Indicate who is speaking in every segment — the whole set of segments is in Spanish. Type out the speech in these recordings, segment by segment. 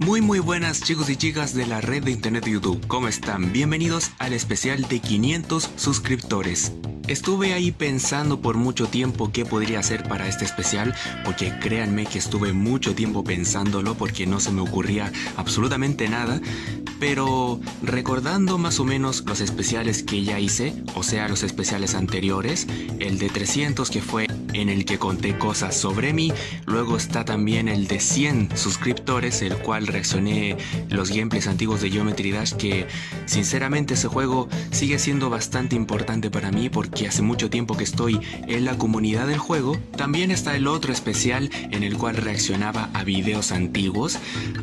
Speaker 1: Muy buenas chicos y chicas de la red de internet de YouTube, ¿cómo están? Bienvenidos al especial de 500 suscriptores. Estuve ahí pensando por mucho tiempo qué podría hacer para este especial, porque créanme que estuve mucho tiempo pensándolo porque no se me ocurría absolutamente nada. Pero recordando más o menos los especiales que ya hice, o sea los especiales anteriores, el de 300 que fue en el que conté cosas sobre mí, luego está también el de 100 suscriptores, el cual reaccioné los gameplays antiguos de Geometry Dash, que sinceramente ese juego sigue siendo bastante importante para mí porque hace mucho tiempo que estoy en la comunidad del juego. También está el otro especial en el cual reaccionaba a videos antiguos,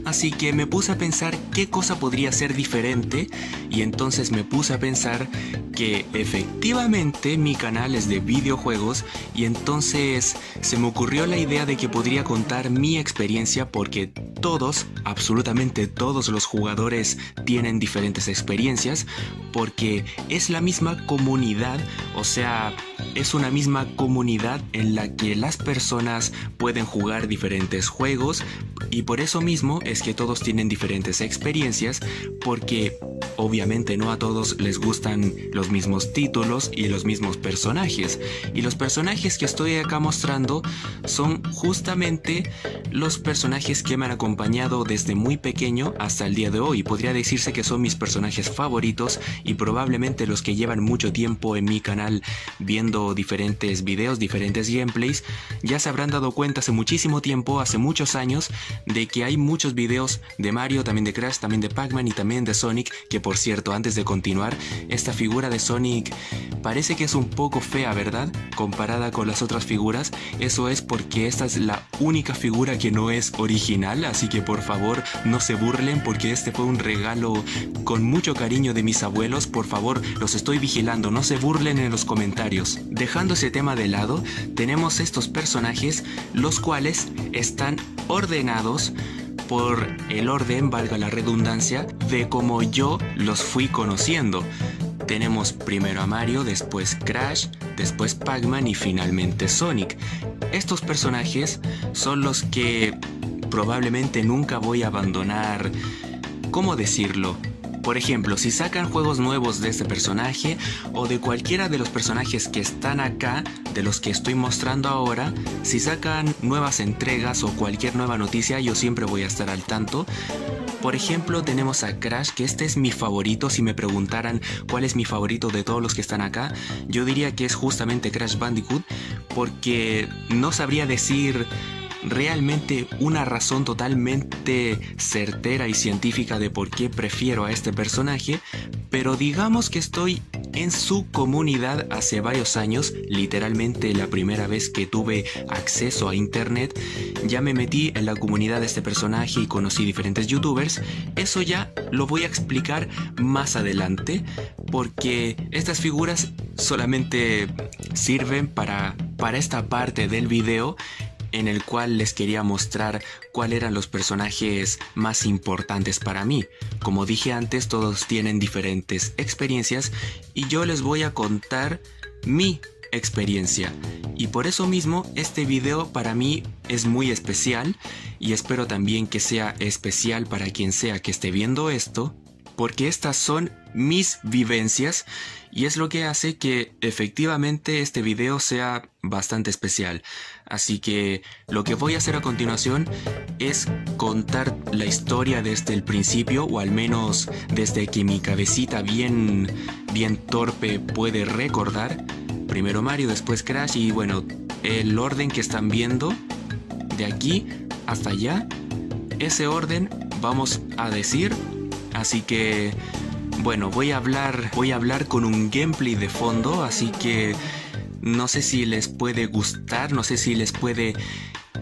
Speaker 1: así que me puse a pensar qué cosa podría ser diferente y entonces me puse a pensar que efectivamente mi canal es de videojuegos y entonces se me ocurrió la idea de que podría contar mi experiencia porque todos, absolutamente todos los jugadores tienen diferentes experiencias porque es la misma comunidad, o sea, es una misma comunidad en la que las personas pueden jugar diferentes juegos y por eso mismo es que todos tienen diferentes experiencias porque obviamente no a todos les gustan los mismos títulos y los mismos personajes, y los personajes que estoy acá mostrando son justamente los personajes que me han acompañado desde muy pequeño hasta el día de hoy. Podría decirse que son mis personajes favoritos y probablemente los que llevan mucho tiempo en mi canal viendo diferentes videos, diferentes gameplays, ya se habrán dado cuenta hace muchísimo tiempo, hace muchos años, de que hay muchos videos de Mario, también de Crash, también de Pac-Man y también de Sonic, que por cierto, antes de continuar, esta figura de Sonic parece que es un poco fea, ¿verdad? Comparada con las otras figuras. Eso es porque esta es la única figura que no es original, así que por favor no se burlen porque este fue un regalo con mucho cariño de mis abuelos. Por favor, los estoy vigilando, no se burlen en los comentarios. Dejando ese tema de lado, tenemos estos personajes, los cuales están ordenados por el orden, valga la redundancia, de como yo los fui conociendo. Tenemos primero a Mario, después Crash, después Pac-Man y finalmente Sonic. Estos personajes son los que probablemente nunca voy a abandonar. ¿Cómo decirlo? Por ejemplo, si sacan juegos nuevos de este personaje o de cualquiera de los personajes que están acá, de los que estoy mostrando ahora, si sacan nuevas entregas o cualquier nueva noticia, yo siempre voy a estar al tanto. Por ejemplo, tenemos a Crash, que este es mi favorito. Si me preguntaran cuál es mi favorito de todos los que están acá, yo diría que es justamente Crash Bandicoot, porque no sabría decir realmente una razón totalmente certera y científica de por qué prefiero a este personaje, pero digamos que estoy en su comunidad hace varios años. Literalmente la primera vez que tuve acceso a internet ya me metí en la comunidad de este personaje y conocí diferentes youtubers. Eso ya lo voy a explicar más adelante porque estas figuras solamente sirven para esta parte del video en el cual les quería mostrar cuáles eran los personajes más importantes para mí. Como dije antes, todos tienen diferentes experiencias y yo les voy a contar mi experiencia. Y por eso mismo este video para mí es muy especial y espero también que sea especial para quien sea que esté viendo esto, porque estas son mis vivencias y es lo que hace que efectivamente este video sea bastante especial. Así que lo que voy a hacer a continuación es contar la historia desde el principio, o al menos desde que mi cabecita bien torpe puede recordar. Primero Mario, después Crash y bueno, el orden que están viendo de aquí hasta allá, ese orden vamos a decir. Así que bueno, voy a hablar con un gameplay de fondo, así que no sé si les puede gustar, no sé si les puede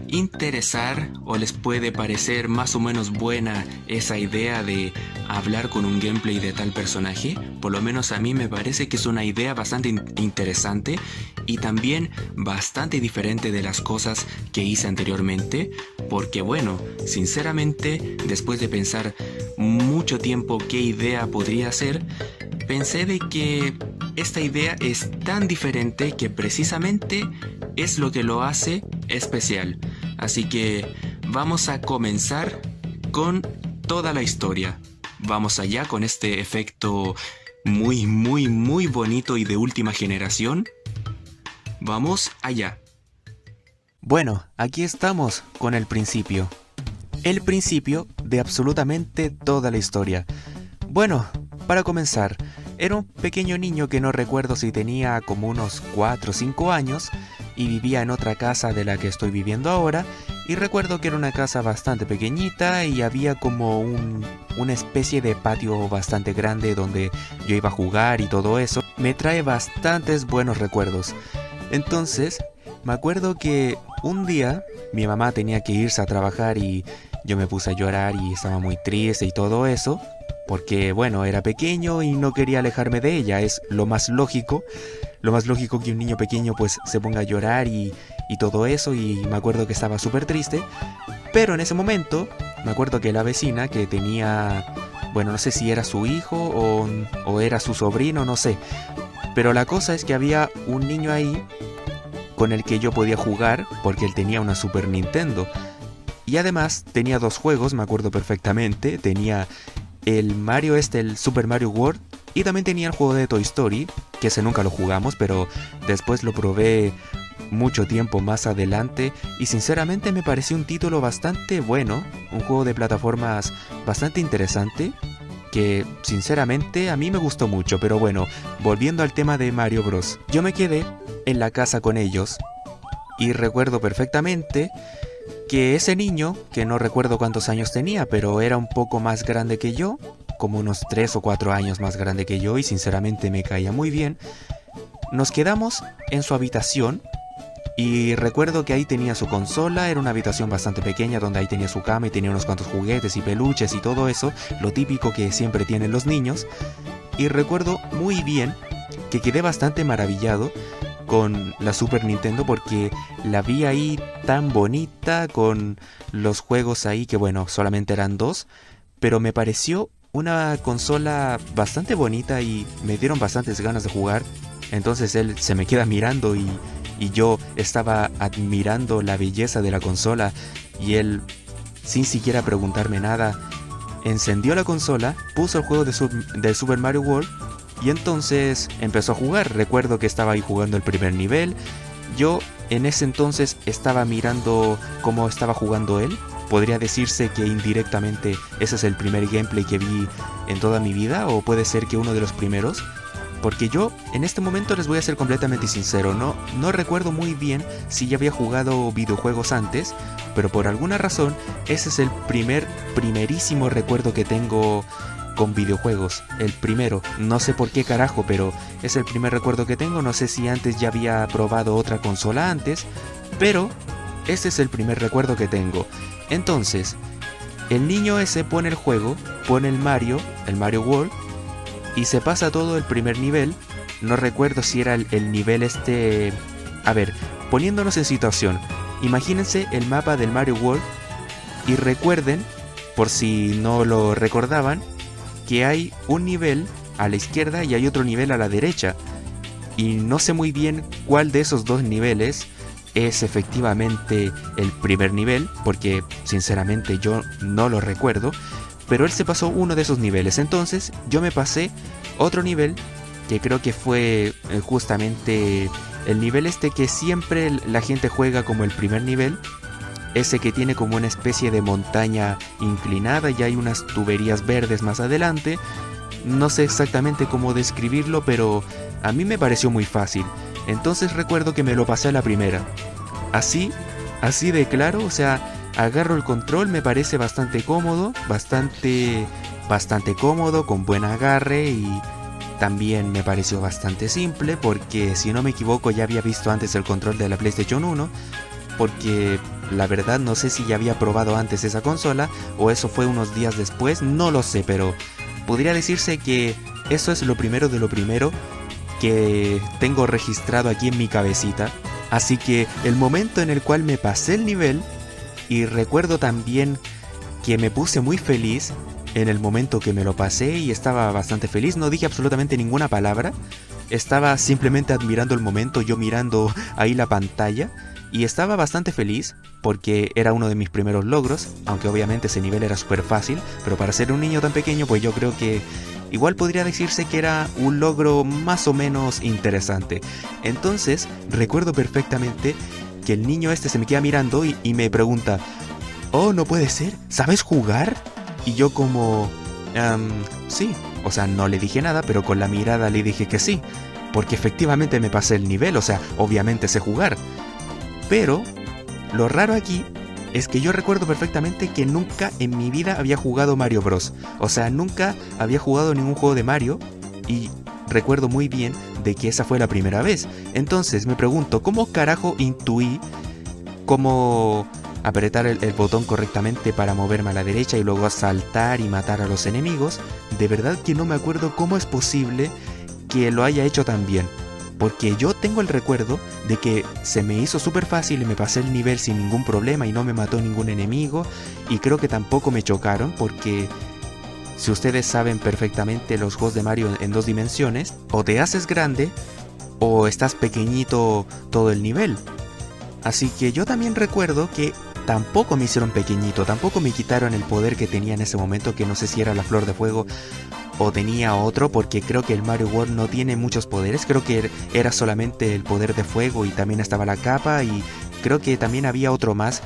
Speaker 1: interesar o les puede parecer más o menos buena esa idea de hablar con un gameplay de tal personaje. Por lo menos a mí me parece que es una idea bastante interesante y también bastante diferente de las cosas que hice anteriormente, porque bueno, sinceramente, después de pensar mucho tiempo qué idea podría ser, pensé de que esta idea es tan diferente que precisamente es lo que lo hace especial. Así que vamos a comenzar con toda la historia. Vamos allá con este efecto muy bonito y de última generación. Vamos allá. Bueno, aquí estamos con el principio. El principio de absolutamente toda la historia. Bueno, para comenzar, era un pequeño niño que no recuerdo si tenía como unos 4 o 5 años y vivía en otra casa de la que estoy viviendo ahora, y recuerdo que era una casa bastante pequeñita y había como una especie de patio bastante grande donde yo iba a jugar y todo eso. Me trae bastantes buenos recuerdos. Entonces, me acuerdo que un día mi mamá tenía que irse a trabajar y yo me puse a llorar y estaba muy triste y todo eso, porque bueno, era pequeño y no quería alejarme de ella. Es lo más lógico que un niño pequeño pues se ponga a llorar y todo eso, y me acuerdo que estaba súper triste. Pero en ese momento me acuerdo que la vecina que tenía, bueno, no sé si era su hijo o era su sobrino, no sé, pero la cosa es que había un niño ahí con el que yo podía jugar porque él tenía una Super Nintendo. Y además tenía 2 juegos, me acuerdo perfectamente. Tenía el Mario el Super Mario World, y también tenía el juego de Toy Story, que ese nunca lo jugamos, pero después lo probé mucho tiempo más adelante y sinceramente me pareció un título bastante bueno, un juego de plataformas bastante interesante, que sinceramente a mí me gustó mucho. Pero bueno, volviendo al tema de Mario Bros. Yo me quedé en la casa con ellos y recuerdo perfectamente que ese niño, que no recuerdo cuántos años tenía, pero era un poco más grande que yo, como unos 3 o 4 años más grande que yo, y sinceramente me caía muy bien. Nos quedamos en su habitación y recuerdo que ahí tenía su consola. Era una habitación bastante pequeña donde ahí tenía su cama y tenía unos cuantos juguetes y peluches y todo eso, lo típico que siempre tienen los niños. Y recuerdo muy bien que quedé bastante maravillado con la Super Nintendo porque la vi ahí tan bonita, con los juegos ahí que bueno, solamente eran 2, pero me pareció una consola bastante bonita y me dieron bastantes ganas de jugar. Entonces él se me queda mirando y yo estaba admirando la belleza de la consola, y él, sin siquiera preguntarme nada, encendió la consola, puso el juego de Super Mario World y entonces empezó a jugar. Recuerdo que estaba ahí jugando el primer nivel. Yo en ese entonces estaba mirando cómo estaba jugando él. Podría decirse que indirectamente ese es el primer gameplay que vi en toda mi vida, o puede ser que uno de los primeros. Porque yo en este momento les voy a ser completamente sincero, no recuerdo muy bien si ya había jugado videojuegos antes, pero por alguna razón ese es el primerísimo recuerdo que tengo con videojuegos. El primero, no sé por qué carajo, pero es el primer recuerdo que tengo. No sé si antes ya había probado otra consola antes, pero ese es el primer recuerdo que tengo. Entonces, el niño ese pone el juego, pone el Mario World, y se pasa todo el primer nivel. No recuerdo si era el nivel A ver, poniéndonos en situación, imagínense el mapa del Mario World y recuerden, por si no lo recordaban, que hay un nivel a la izquierda y hay otro nivel a la derecha. Y no sé muy bien cuál de esos 2 niveles es efectivamente el primer nivel, porque sinceramente yo no lo recuerdo. Pero él se pasó uno de esos niveles. Entonces yo me pasé otro nivel que creo que fue justamente el nivel que siempre la gente juega como el primer nivel. Ese que tiene como una especie de montaña inclinada y hay unas tuberías verdes más adelante. No sé exactamente cómo describirlo, pero a mí me pareció muy fácil. Entonces recuerdo que me lo pasé a la primera. Así de claro, o sea, agarro el control, me parece bastante cómodo, bastante cómodo, con buen agarre, y también me pareció bastante simple porque si no me equivoco ya había visto antes el control de la PlayStation 1, porque la verdad no sé si ya había probado antes esa consola o eso fue unos días después, no lo sé, pero podría decirse que eso es lo primero de lo primero que tengo registrado aquí en mi cabecita. Así que el momento en el cual me pasé el nivel, y recuerdo también que me puse muy feliz en el momento que me lo pasé y estaba bastante feliz, no dije absolutamente ninguna palabra, estaba simplemente admirando el momento, yo mirando ahí la pantalla, Y estaba bastante feliz porque era uno de mis primeros logros, aunque obviamente ese nivel era súper fácil, pero para ser un niño tan pequeño pues yo creo que igual podría decirse que era un logro más o menos interesante. Entonces recuerdo perfectamente que el niño este se me queda mirando y me pregunta: "Oh, no puede ser, ¿sabes jugar?". Y yo como... sí, o sea, no le dije nada, pero con la mirada le dije que sí, porque efectivamente me pasé el nivel, o sea, obviamente sé jugar. Pero lo raro aquí es que yo recuerdo perfectamente que nunca en mi vida había jugado Mario Bros. O sea, nunca había jugado ningún juego de Mario y recuerdo muy bien de que esa fue la primera vez. Entonces me pregunto, ¿cómo carajo intuí cómo apretar el botón correctamente para moverme a la derecha y luego saltar y matar a los enemigos? De verdad que no me acuerdo cómo es posible que lo haya hecho tan bien. Porque yo tengo el recuerdo de que se me hizo súper fácil y me pasé el nivel sin ningún problema y no me mató ningún enemigo. Y creo que tampoco me chocaron porque, si ustedes saben perfectamente, los juegos de Mario en 2 dimensiones, o te haces grande o estás pequeñito todo el nivel. Así que yo también recuerdo que tampoco me hicieron pequeñito, tampoco me quitaron el poder que tenía en ese momento, que no sé si era la flor de fuego o tenía otro, porque creo que el Mario World no tiene muchos poderes, creo que era solamente el poder de fuego y también estaba la capa y creo que también había otro más,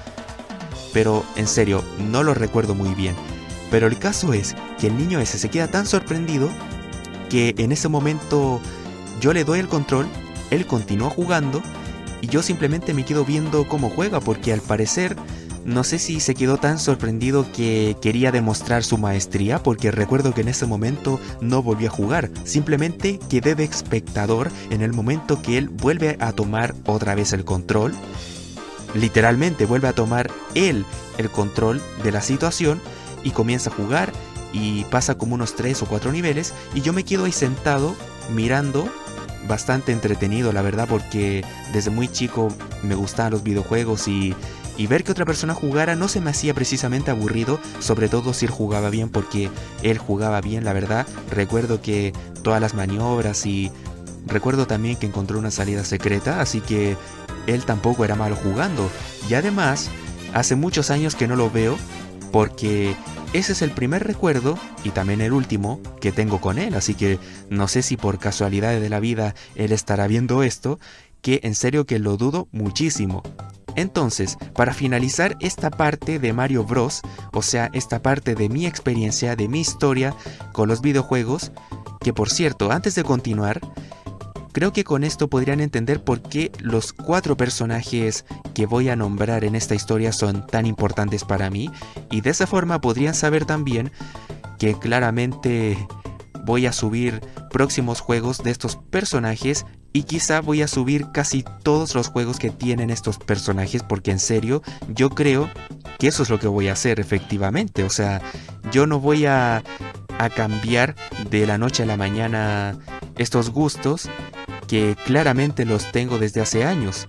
Speaker 1: pero en serio, no lo recuerdo muy bien. Pero el caso es que el niño ese se queda tan sorprendido que en ese momento yo le doy el control, él continúa jugando y yo simplemente me quedo viendo cómo juega, porque al parecer no sé si se quedó tan sorprendido que quería demostrar su maestría, porque recuerdo que en ese momento no volví a jugar, simplemente quedé de espectador en el momento que él vuelve a tomar otra vez el control. Literalmente vuelve a tomar él el control de la situación y comienza a jugar y pasa como unos 3 o 4 niveles y yo me quedo ahí sentado mirando, bastante entretenido la verdad, porque desde muy chico me gustaban los videojuegos y ver que otra persona jugara no se me hacía precisamente aburrido, sobre todo si él jugaba bien, porque él jugaba bien la verdad. Recuerdo que todas las maniobras y recuerdo también que encontró una salida secreta, así que él tampoco era malo jugando. Y además, hace muchos años que no lo veo, porque ese es el primer recuerdo y también el último que tengo con él, así que no sé si por casualidades de la vida él estará viendo esto, que en serio que lo dudo muchísimo. Entonces, para finalizar esta parte de Mario Bros, o sea, esta parte de mi experiencia, de mi historia con los videojuegos, que por cierto, antes de continuar, creo que con esto podrían entender por qué los 4 personajes que voy a nombrar en esta historia son tan importantes para mí, y de esa forma podrían saber también que claramente voy a subir próximos juegos de estos personajes y quizá voy a subir casi todos los juegos que tienen estos personajes, porque en serio yo creo que eso es lo que voy a hacer efectivamente. O sea, yo no voy a cambiar de la noche a la mañana estos gustos que claramente los tengo desde hace años.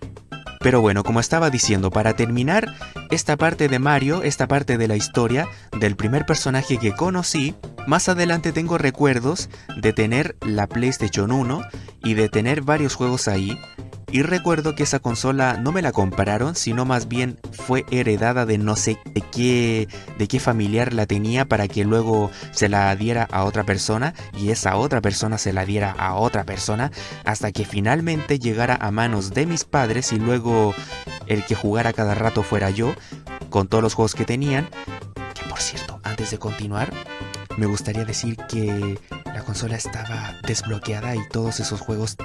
Speaker 1: Pero bueno, como estaba diciendo, para terminar esta parte de Mario, esta parte de la historia del primer personaje que conocí, más adelante tengo recuerdos de tener la PlayStation 1 y de tener varios juegos ahí. Y recuerdo que esa consola no me la compraron, sino más bien fue heredada de no sé de qué familiar la tenía, para que luego se la diera a otra persona y esa otra persona se la diera a otra persona, hasta que finalmente llegara a manos de mis padres y luego el que jugara cada rato fuera yo, con todos los juegos que tenían. Que por cierto, antes de continuar, me gustaría decir que la consola estaba desbloqueada y todos esos juegos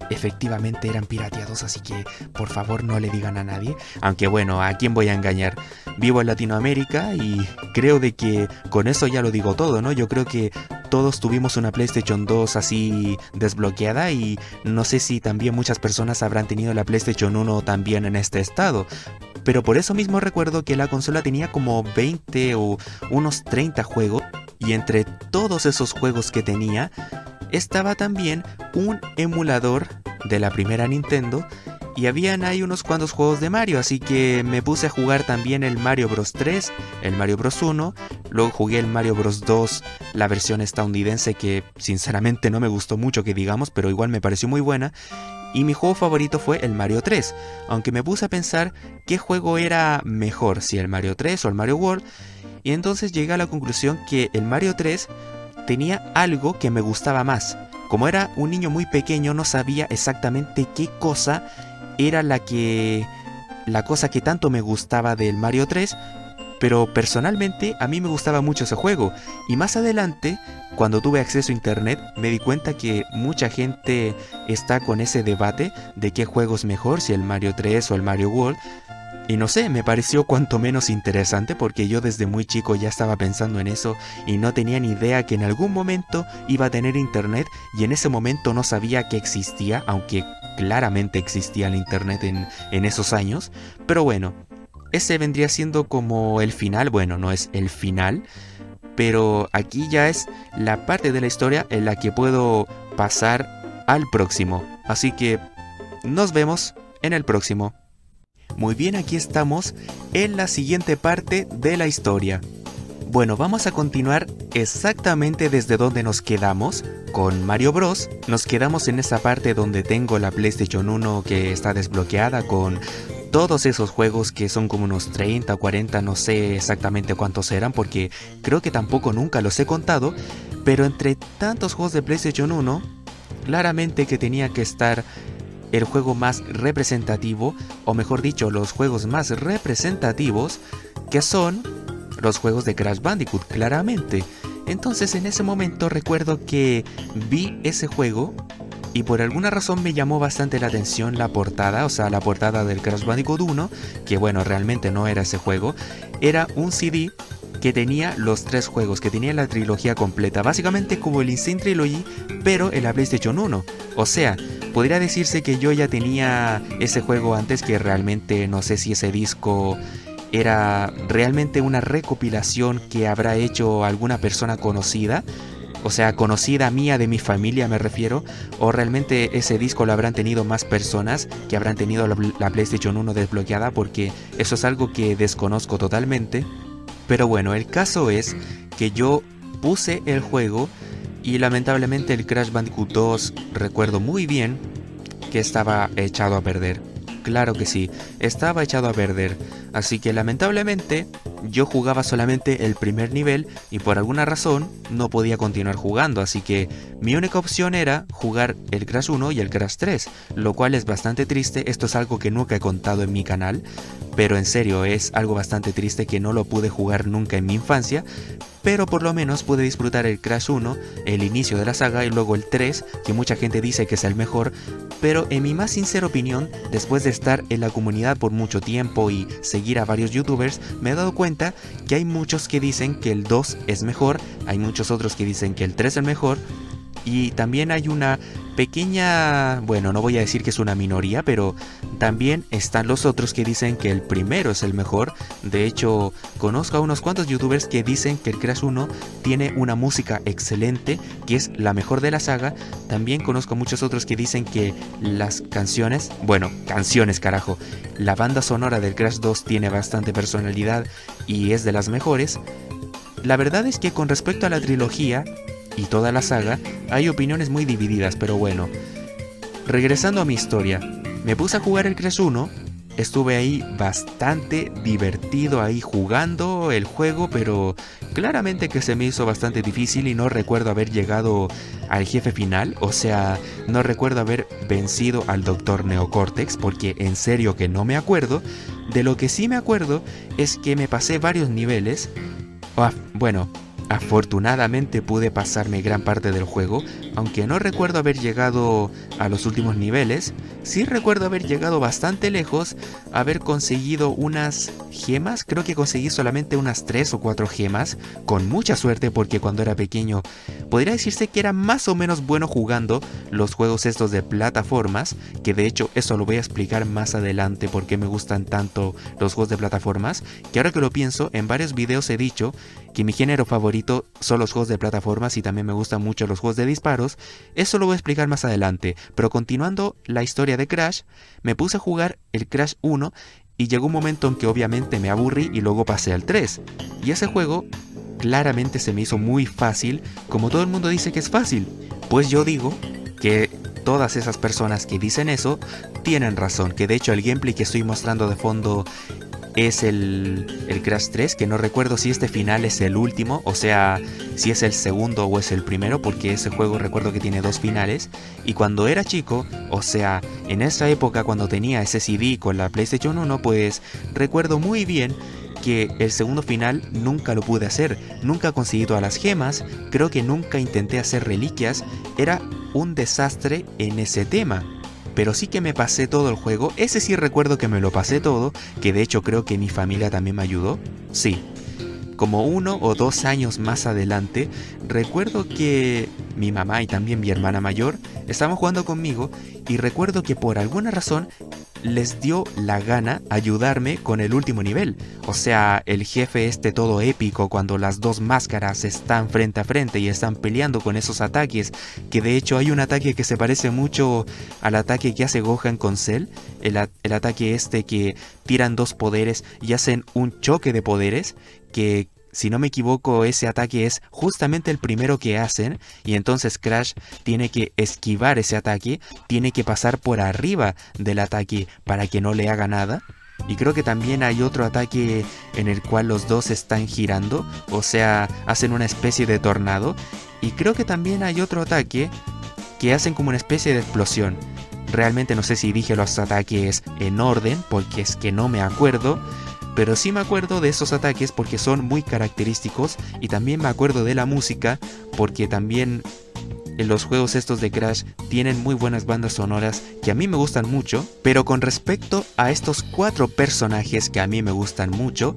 Speaker 1: efectivamente eran pirateados, así que por favor no le digan a nadie. Aunque bueno, ¿a quién voy a engañar? Vivo en Latinoamérica y creo de que con eso ya lo digo todo, ¿no? Yo creo que todos tuvimos una PlayStation 2 así desbloqueada y no sé si también muchas personas habrán tenido la PlayStation 1 también en este estado. Pero por eso mismo recuerdo que la consola tenía como 20 o unos 30 juegos, y entre todos esos juegos que tenía estaba también un emulador de la primera Nintendo y habían ahí unos cuantos juegos de Mario, así que me puse a jugar también el Mario Bros 3, el Mario Bros 1, luego jugué el Mario Bros 2, la versión estadounidense, que sinceramente no me gustó mucho que digamos, pero igual me pareció muy buena.
Speaker 2: y mi juego favorito fue el Mario 3, aunque me puse a pensar qué juego era mejor, si el Mario 3 o el Mario World, y entonces llegué a la conclusión que el Mario 3 tenía algo que me gustaba más. Como era un niño muy pequeño, no sabía exactamente qué cosa era la cosa que tanto me gustaba del Mario 3, pero personalmente a mí me gustaba mucho ese juego. Y más adelante, cuando tuve acceso a internet, me di cuenta que mucha gente está con ese debate de qué juego es mejor, si el Mario 3 o el Mario World. Y no sé, me pareció cuanto menos interesante porque yo desde muy chico ya estaba pensando en eso y no tenía ni idea que en algún momento iba a tener internet, y en ese momento no sabía que existía, aunque claramente existía el internet en esos años. Pero bueno, ese vendría siendo como el final. Bueno, no es el final, pero aquí ya es la parte de la historia en la que puedo pasar al próximo. Así que nos vemos en el próximo. Muy bien, aquí estamos en la siguiente parte de la historia. Bueno, vamos a continuar exactamente desde donde nos quedamos con Mario Bros. Nos quedamos en esa parte donde tengo la PlayStation 1 que está desbloqueada con todos esos juegos que son como unos 30 o 40, no sé exactamente cuántos eran porque creo que tampoco nunca los he contado, pero entre tantos juegos de PlayStation 1, claramente que tenía que estar el juego más representativo, o mejor dicho, los juegos más representativos, que son los juegos de Crash Bandicoot, claramente. Entonces en ese momento recuerdo que vi ese juego y por alguna razón me llamó bastante la atención la portada, o sea, la portada del Crash Bandicoot 1, que bueno, realmente no era ese juego, era un CD que tenía los 3 juegos, que tenía la trilogía completa, básicamente como el Insane Trilogy, pero en la PlayStation 1. O sea, podría decirse que yo ya tenía ese juego antes, que realmente no sé si ese disco era realmente una recopilación que habrá hecho alguna persona conocida, o sea, conocida mía, de mi familia me refiero, o realmente ese disco lo habrán tenido más personas que habrán tenido la PlayStation 1 desbloqueada, porque eso es algo que desconozco totalmente. Pero bueno, el caso es que yo puse el juego y lamentablemente el Crash Bandicoot 2 recuerdo muy bien que estaba echado a perder. Claro que sí, estaba echado a perder. Así que lamentablemente yo jugaba solamente el primer nivel y por alguna razón no podía continuar jugando. Así que mi única opción era jugar el Crash 1 y el Crash 3, lo cual es bastante triste. Esto es algo que nunca he contado en mi canal, pero en serio es algo bastante triste que no lo pude jugar nunca en mi infancia. Pero por lo menos pude disfrutar el Crash 1, el inicio de la saga, y luego el 3, que mucha gente dice que es el mejor, pero en mi más sincera opinión, después de estar en la comunidad por mucho tiempo y seguir a varios youtubers, me he dado cuenta que hay muchos que dicen que el 2 es mejor, hay muchos otros que dicen que el 3 es el mejor, y también hay una pequeña, bueno, no voy a decir que es una minoría, pero también están los otros que dicen que el primero es el mejor. De hecho, conozco a unos cuantos youtubers que dicen que el Crash 1 tiene una música excelente, que es la mejor de la saga. También conozco a muchos otros que dicen que las canciones, bueno, canciones carajo, la banda sonora del Crash 2 tiene bastante personalidad y es de las mejores. La verdad es que con respecto a la trilogía y toda la saga, hay opiniones muy divididas, pero bueno. Regresando a mi historia, me puse a jugar el Crash 1, estuve ahí bastante divertido ahí jugando el juego, pero claramente que se me hizo bastante difícil y no recuerdo haber llegado al jefe final, o sea, no recuerdo haber vencido al Dr. Neocortex, porque en serio que no me acuerdo. De lo que sí me acuerdo es que me pasé varios niveles, bueno, afortunadamente pude pasarme gran parte del juego, aunque no recuerdo haber llegado a los últimos niveles. Sí recuerdo haber llegado bastante lejos, haber conseguido unas gemas, creo que conseguí solamente unas 3 o 4 gemas, con mucha suerte porque cuando era pequeño podría decirse que era más o menos bueno jugando los juegos estos de plataformas, que de hecho eso lo voy a explicar más adelante por qué me gustan tanto los juegos de plataformas, que ahora que lo pienso, en varios videos he dicho que mi género favorito son los juegos de plataformas y también me gustan mucho los juegos de disparos. Eso lo voy a explicar más adelante, pero continuando la historia de Crash, me puse a jugar el Crash 1 y llegó un momento en que obviamente me aburrí y luego pasé al 3. Y ese juego claramente se me hizo muy fácil, como todo el mundo dice que es fácil. Pues yo digo que todas esas personas que dicen eso tienen razón, que de hecho el gameplay que estoy mostrando de fondo es el Crash 3, que no recuerdo si este final es el último, o sea, si es el segundo o es el primero, porque ese juego recuerdo que tiene 2 finales. Y cuando era chico, o sea, en esa época cuando tenía ese CD con la PlayStation 1, pues recuerdo muy bien que el segundo final nunca lo pude hacer, nunca conseguí todas las gemas, creo que nunca intenté hacer reliquias, era un desastre en ese tema. Pero sí que me pasé todo el juego, ese sí recuerdo que me lo pasé todo, que de hecho creo que mi familia también me ayudó, sí. Como 1 o 2 años más adelante, recuerdo que mi mamá y también mi hermana mayor estaban jugando conmigo y recuerdo que por alguna razón les dio la gana ayudarme con el último nivel. O sea, el jefe este todo épico cuando las 2 máscaras están frente a frente y están peleando con esos ataques, que de hecho hay un ataque que se parece mucho al ataque que hace Gohan con Cell, el ataque este que tiran 2 poderes y hacen un choque de poderes, que si no me equivoco ese ataque es justamente el primero que hacen y entonces Crash tiene que esquivar ese ataque, tiene que pasar por arriba del ataque para que no le haga nada. Y creo que también hay otro ataque en el cual los dos están girando, o sea, hacen una especie de tornado. Y creo que también hay otro ataque que hacen como una especie de explosión. Realmente no sé si dije los ataques en orden, porque es que no me acuerdo. Pero sí me acuerdo de esos ataques porque son muy característicos y también me acuerdo de la música porque también en los juegos estos de Crash tienen muy buenas bandas sonoras que a mí me gustan mucho. Pero con respecto a estos 4 personajes que a mí me gustan mucho,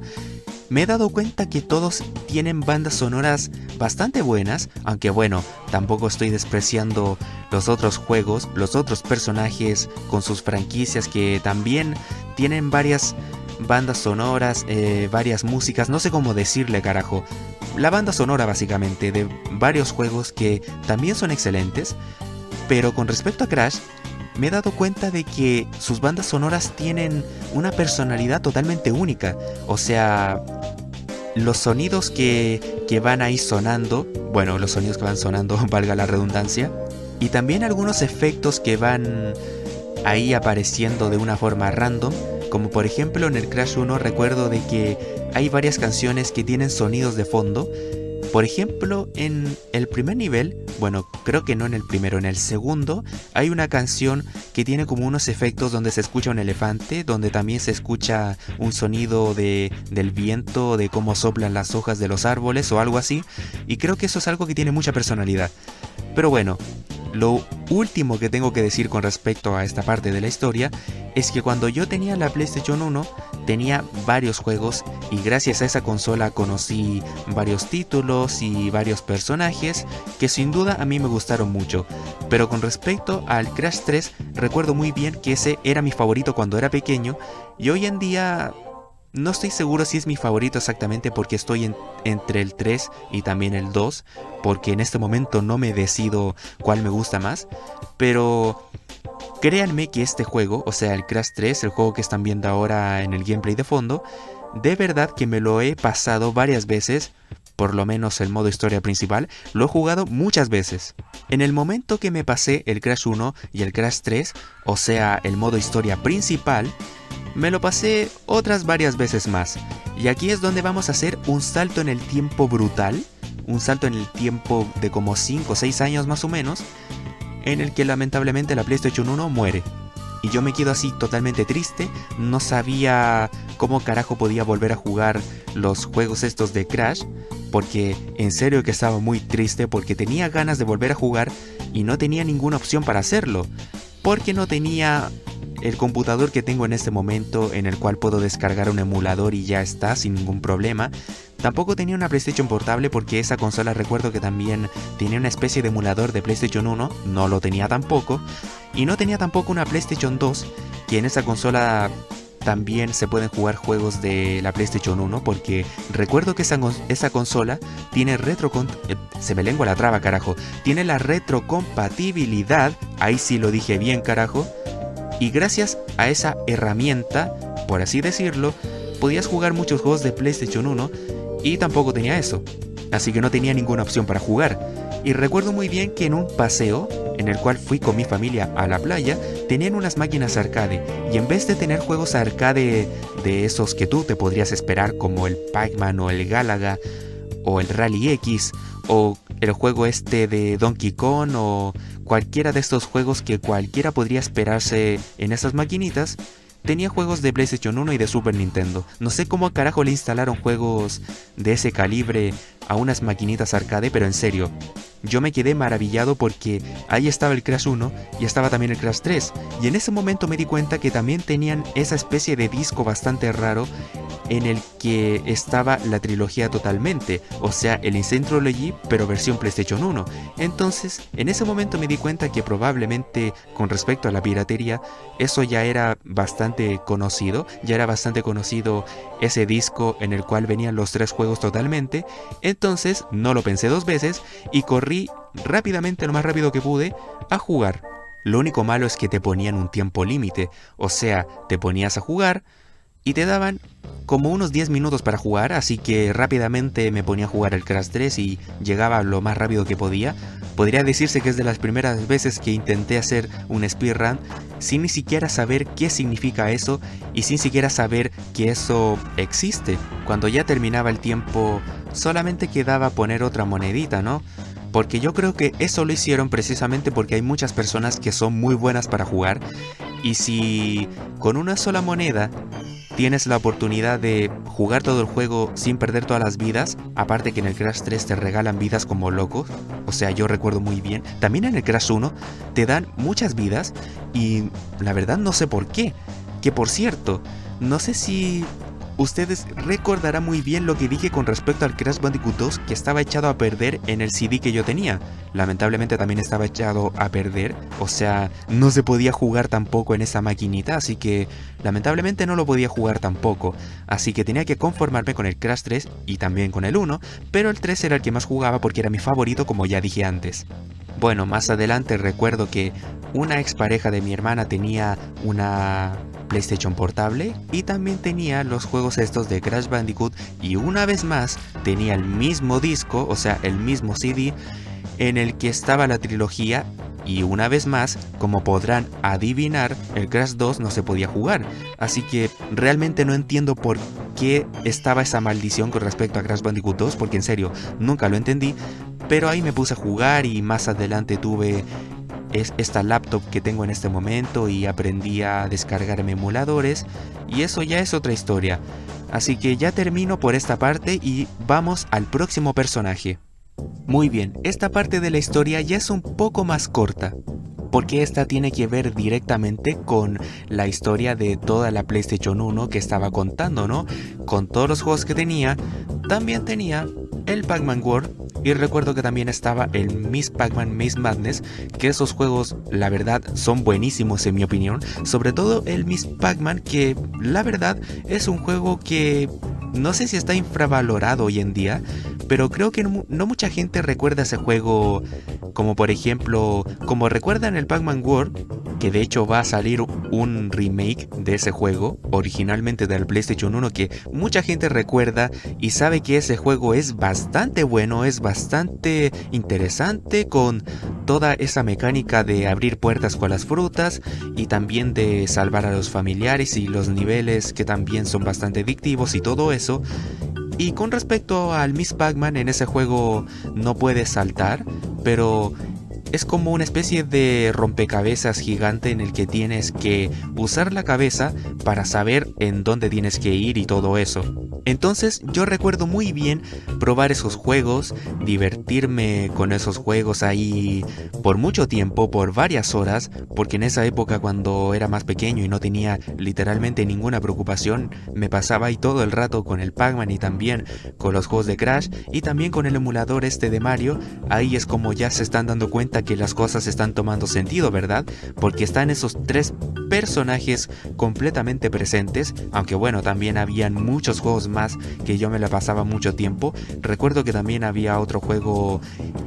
Speaker 2: me he dado cuenta que todos tienen bandas sonoras bastante buenas, aunque bueno, tampoco estoy despreciando los otros juegos, los otros personajes con sus franquicias que también tienen varias bandas sonoras, varias músicas, no sé cómo decirle carajo. La banda sonora básicamente de varios juegos que también son excelentes, pero con respecto a Crash, me he dado cuenta de que sus bandas sonoras tienen una personalidad totalmente única. O sea, los sonidos que van ahí sonando, bueno, los sonidos que van sonando, valga la redundancia, y también algunos efectos que van ahí apareciendo de una forma random. Como por ejemplo en el Crash 1 recuerdo de que hay varias canciones que tienen sonidos de fondo. Por ejemplo en el primer nivel, bueno creo que no en el primero, en el segundo hay una canción que tiene como unos efectos donde se escucha un elefante, donde también se escucha un sonido del viento, de cómo soplan las hojas de los árboles o algo así. Y creo que eso es algo que tiene mucha personalidad. Pero bueno, lo último que tengo que decir con respecto a esta parte de la historia es que cuando yo tenía la PlayStation 1 tenía varios juegos y gracias a esa consola conocí varios títulos y varios personajes que sin duda a mí me gustaron mucho. Pero con respecto al Crash 3 recuerdo muy bien que ese era mi favorito cuando era pequeño y hoy en día no estoy seguro si es mi favorito exactamente porque estoy entre el 3 y también el 2, porque en este momento no me decido cuál me gusta más, pero créanme que este juego, o sea el Crash 3, el juego que están viendo ahora en el gameplay de fondo, de verdad que me lo he pasado varias veces, por lo menos el modo historia principal, lo he jugado muchas veces. En el momento que me pasé el Crash 1 y el Crash 3, o sea el modo historia principal, me lo pasé otras varias veces más. Y aquí es donde vamos a hacer un salto en el tiempo brutal. Un salto en el tiempo de como 5 o 6 años más o menos. En el que lamentablemente la PlayStation 1 muere. Y yo me quedo así totalmente triste. No sabía cómo carajo podía volver a jugar los juegos estos de Crash. Porque en serio que estaba muy triste. Porque tenía ganas de volver a jugar. Y no tenía ninguna opción para hacerlo. Porque no tenía el computador que tengo en este momento, en el cual puedo descargar un emulador y ya está, sin ningún problema. Tampoco tenía una PlayStation portable porque esa consola recuerdo que también tenía una especie de emulador de PlayStation 1, no lo tenía tampoco. Y no tenía tampoco una PlayStation 2, que en esa consola también se pueden jugar juegos de la PlayStation 1, porque recuerdo que esa consola tiene se me lengua la traba carajo, tiene la retrocompatibilidad, ahí sí lo dije bien carajo. Y gracias a esa herramienta, por así decirlo, podías jugar muchos juegos de PlayStation 1 y tampoco tenía eso. Así que no tenía ninguna opción para jugar. Y recuerdo muy bien que en un paseo, en el cual fui con mi familia a la playa, tenían unas máquinas arcade, y en vez de tener juegos arcade de esos que tú te podrías esperar como el Pac-Man o el Galaga o el Rally X o el juego este de Donkey Kong o cualquiera de estos juegos que cualquiera podría esperarse en esas maquinitas, tenía juegos de PlayStation 1 y de Super Nintendo. No sé cómo carajo le instalaron juegos de ese calibre a unas maquinitas arcade, pero en serio, yo me quedé maravillado porque ahí estaba el Crash 1 y estaba también el Crash 3. Y en ese momento me di cuenta que también tenían esa especie de disco bastante raro en el que estaba la trilogía totalmente, o sea, el Insane Trilogy, pero versión PlayStation 1. Entonces, en ese momento me di cuenta que probablemente con respecto a la piratería, eso ya era bastante conocido, ese disco en el cual venían los 3 juegos totalmente. Entonces, no lo pensé 2 veces y corrí rápidamente, lo más rápido que pude, a jugar. Lo único malo es que te ponían un tiempo límite, o sea, te ponías a jugar y te daban como unos 10 minutos para jugar, así que rápidamente me ponía a jugar el Crash 3 y llegaba lo más rápido que podía. Podría decirse que es de las primeras veces que intenté hacer un speedrun sin ni siquiera saber qué significa eso y sin siquiera saber que eso existe. Cuando ya terminaba el tiempo, solamente quedaba poner otra monedita, ¿no? Porque yo creo que eso lo hicieron precisamente porque hay muchas personas que son muy buenas para jugar, y si con una sola moneda tienes la oportunidad de jugar todo el juego sin perder todas las vidas, aparte que en el Crash 3 te regalan vidas como locos, o sea, yo recuerdo muy bien, también en el Crash 1 te dan muchas vidas y la verdad no sé por qué, que por cierto, no sé si ustedes recordarán muy bien lo que dije con respecto al Crash Bandicoot 2, que estaba echado a perder en el CD que yo tenía. Lamentablemente también estaba echado a perder, o sea, no se podía jugar tampoco en esa maquinita, así que lamentablemente no lo podía jugar tampoco. Así que tenía que conformarme con el Crash 3 y también con el 1, pero el 3 era el que más jugaba porque era mi favorito, como ya dije antes. Bueno, más adelante recuerdo que una expareja de mi hermana tenía una PlayStation portable y también tenía los juegos estos de Crash Bandicoot, y una vez más tenía el mismo disco, o sea, el mismo CD en el que estaba la trilogía, y una vez más, como podrán adivinar, el Crash 2 no se podía jugar, así que realmente no entiendo por qué estaba esa maldición con respecto a Crash Bandicoot 2, porque en serio, nunca lo entendí, pero ahí me puse a jugar y más adelante tuve esta laptop que tengo en este momento y aprendí a descargarme emuladores, y eso ya es otra historia. Así que ya termino por esta parte y vamos al próximo personaje. Muy bien, esta parte de la historia ya es un poco más corta, porque esta tiene que ver directamente con la historia de toda la PlayStation 1 que estaba contando, ¿no? Con todos los juegos que tenía, también tenía el Pac-Man World, y recuerdo que también estaba el Miss Pac-Man Maze Madness, que esos juegos la verdad son buenísimos en mi opinión, sobre todo el Miss Pac-Man, que la verdad es un juego que no sé si está infravalorado hoy en día, pero creo que no mucha gente recuerda ese juego, como por ejemplo, como recuerdan el Pac-Man World, que de hecho va a salir un remake de ese juego, originalmente del PlayStation 1, que mucha gente recuerda y sabe que ese juego es bastante bueno, es bastante interesante, con toda esa mecánica de abrir puertas con las frutas y también de salvar a los familiares y los niveles que también son bastante adictivos y todo eso. Y con respecto al Miss Pac-Man, en ese juego no puedes saltar, pero es como una especie de rompecabezas gigante en el que tienes que usar la cabeza para saber en dónde tienes que ir y todo eso. Entonces yo recuerdo muy bien probar esos juegos, divertirme con esos juegos ahí por mucho tiempo, por varias horas, porque en esa época cuando era más pequeño y no tenía literalmente ninguna preocupación, me pasaba ahí todo el rato con el Pac-Man y también con los juegos de Crash y también con el emulador este de Mario. Ahí es como ya se están dando cuenta que las cosas están tomando sentido, ¿verdad? Porque están esos 3 personajes completamente presentes, aunque bueno, también habían muchos juegos más que yo me la pasaba mucho tiempo. Recuerdo que también había otro juego